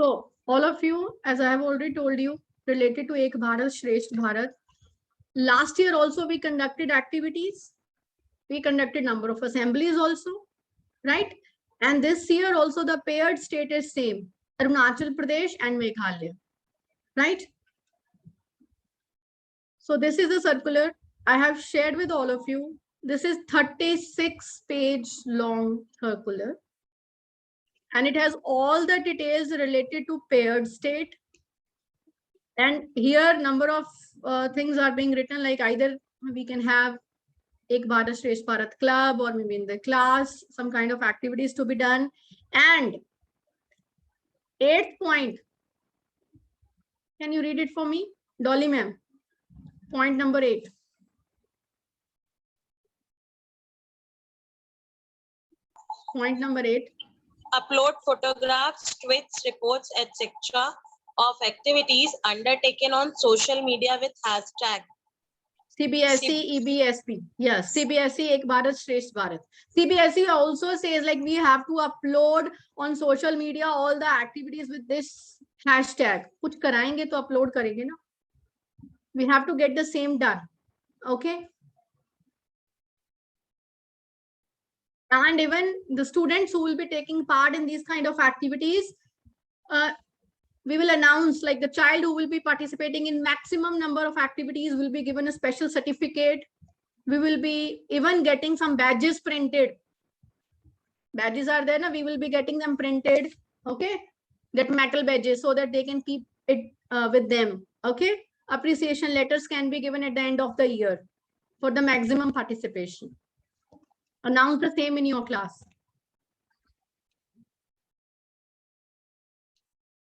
So all of you, as I have already told you, related to Ek Bharat Shresth Bharat, last year also we conducted activities. We conducted number of assemblies also, right? And this year also the paired state is same, Arunachal Pradesh and Meghalaya, right? So this is a circular I have shared with all of you. This is 36-page long circular. And it has all the details related to paired state. And here number of things are being written, like either we can have Ek Bharat Shresth Bharat Club, or maybe in the class, some kind of activities to be done. And 8th point, can you read it for me? Dolly ma'am, point number 8. Point number 8. Upload photographs, tweets, reports, etc. of activities undertaken on social media with hashtag CBSE, EBSP. Yes, CBSE, Ek Bharat Shresth Bharat. CBSE also says like we have to upload on social media all the activities with this hashtag. कुछ कराएंगे तो upload करेंगे ना. We have to get the same done. Okay. And even the students who will be taking part in these kind of activities, we will announce like the child who will be participating in maximum number of activities will be given a special certificate. We will be even getting some badges printed. Badges are there, na? We will be getting them printed. Okay, that metal badges so that they can keep it with them. Okay, appreciation letters can be given at the end of the year for the maximum participation. Announce the same in your class.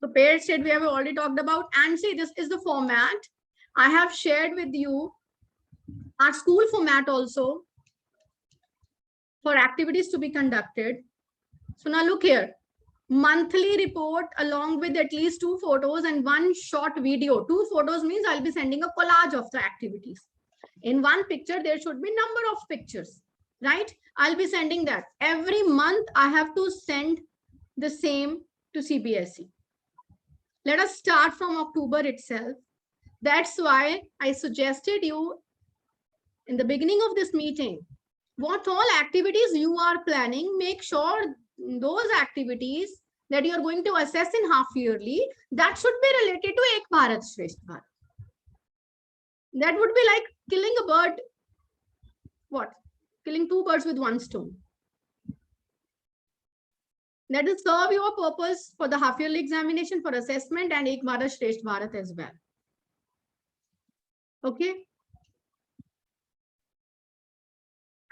So paired state we have already talked about. And see, this is the format I have shared with you. Our school format also for activities to be conducted. So now look here. Monthly report along with at least 2 photos and 1 short video. 2 photos means I'll be sending a collage of the activities. In 1 picture, there should be number of pictures, right? I'll be sending that. Every month, I have to send the same to CBSE. Let us start from October itself. That's why I suggested you in the beginning of this meeting, what all activities you are planning, make sure those activities that you are going to assess in half yearly, that should be related to Ek Bharat Shresth Bharat. That would be like killing a bird, what? Killing 2 birds with 1 stone. That will serve your purpose for the half yearly examination, for assessment, and Ek Bharat Shresth Bharat as well. Okay.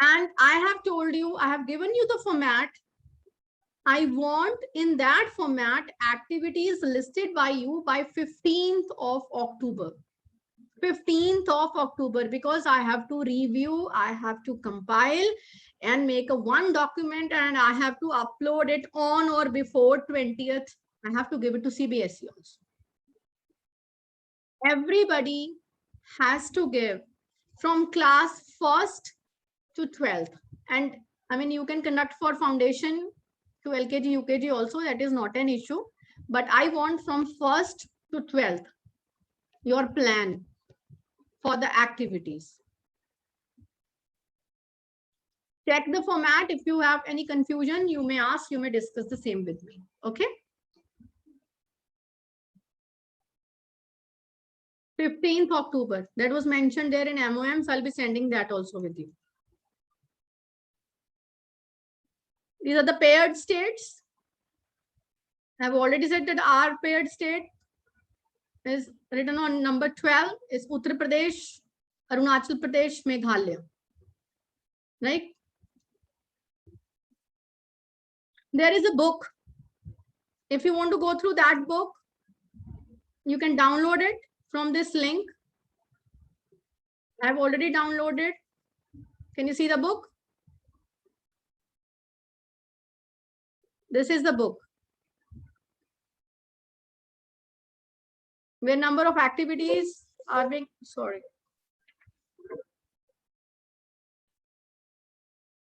And I have told you, I have given you the format. I want in that format activities listed by you by 15th of October. 15th of October, because I have to review, I have to compile and make a 1 document, and I have to upload it on or before 20th. I have to give it to CBSE also. Everybody has to give from class 1st to 12th. And I mean, you can conduct for foundation to LKG, UKG also, that is not an issue. But I want from 1st to 12th, your plan for the activities. Check the format. If you have any confusion, you may ask, you may discuss the same with me. Okay. 15th October, that was mentioned there in MOM, so I'll be sending that also with you. These are the paired states. I've already said that our paired state is written on number 12 is Uttar Pradesh, Arunachal Pradesh, Meghalaya. Right? There is a book. If you want to go through that book, you can download it from this link. I've already downloaded. Can you see the book? This is the book, where number of activities are being,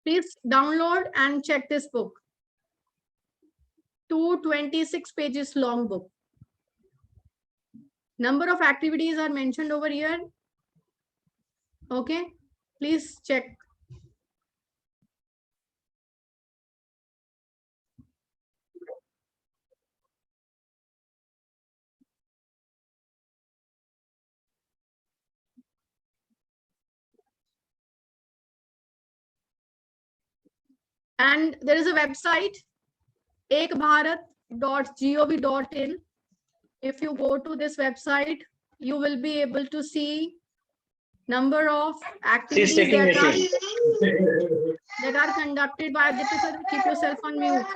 please download and check this book. 226 pages long book. Number of activities are mentioned over here. Okay, please check. And there is a website, ekbharat.gov.in. If you go to this website, you will be able to see number of activities that are conducted by Aditya sir. Keep yourself on mute.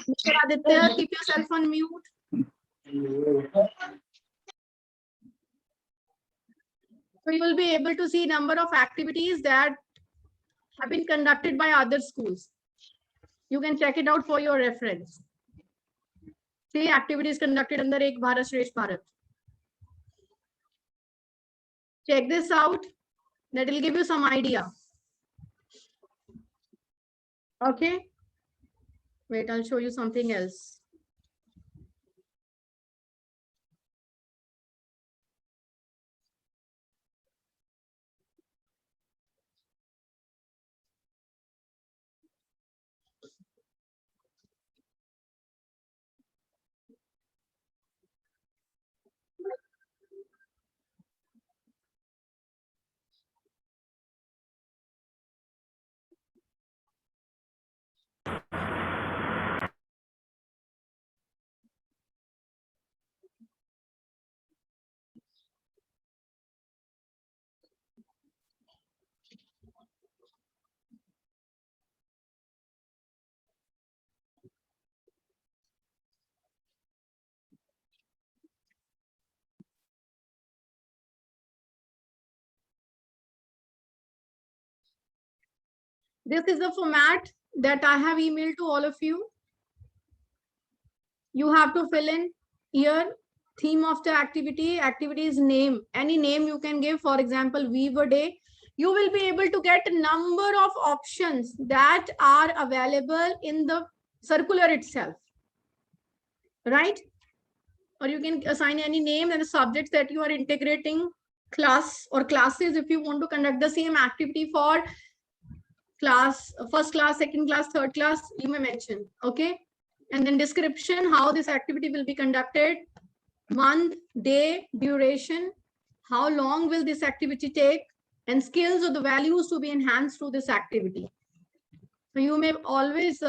Mr. Aditya, keep yourself on mute. So you will be able to see number of activities that have been conducted by other schools. You can check it out for your reference. See activities conducted under Ek Bharat Shresth Bharat. Check this out. That will give you some idea. Okay. Wait, I'll show you something else. This is the format that I have emailed to all of you. You have to fill in here theme of the activity, activity's name, any name you can give. For example, Weaver Day. You will be able to get a number of options that are available in the circular itself, right? Or you can assign any name and the subjects that you are integrating, class or classes. If you want to conduct the same activity for class, first class, second class, third class, you may mention. Okay. And then description, how this activity will be conducted, month, day, duration, how long will this activity take, and skills or the values to be enhanced through this activity. So you may always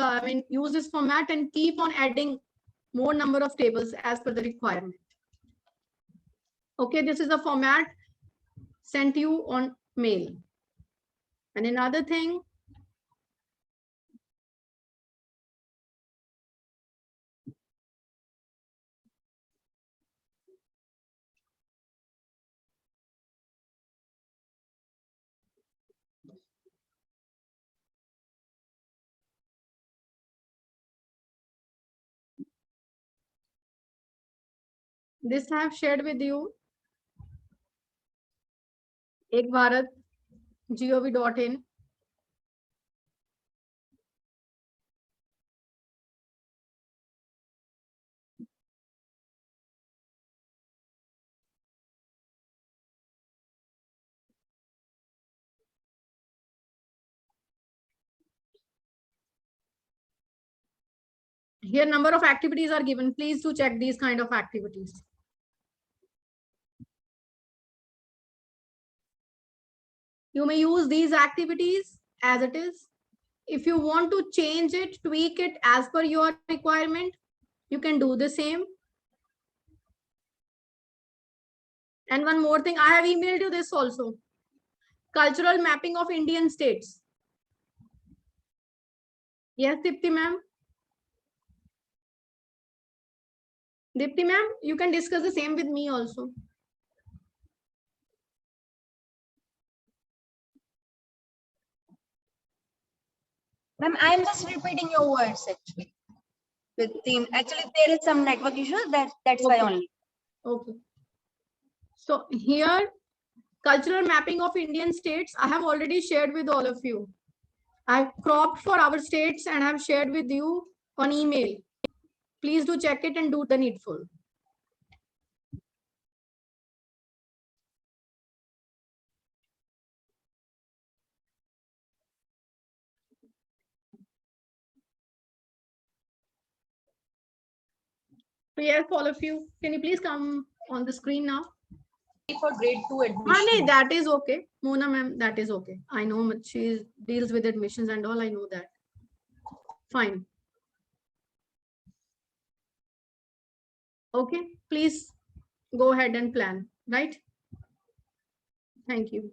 use this format and keep on adding more number of tables as per the requirement. Okay, this is the format sent you on mail. And another thing, this I have shared with you. ekbharat.gov.in. Here number of activities are given. Please do check these kind of activities. You may use these activities as it is. If you want to change it, tweak it as per your requirement, you can do the same. And one more thing, I have emailed you this also. Cultural mapping of Indian states. Yes, Dipti ma'am. Dipti ma'am, you can discuss the same with me also. Ma'am, I am just repeating your words actually. The theme. Actually, there is some network issue. That's why only. Okay. So here, cultural mapping of Indian states, I have already shared with all of you. I've cropped for our states and I've shared with you on email. Please do check it and do the needful. So yes, all of you, can you please come on the screen now? For grade 2 admission. Honey, that is okay. Mona ma'am, that is okay. I know she deals with admissions and all, I know that. Fine. Okay, please go ahead and plan, right? Thank you.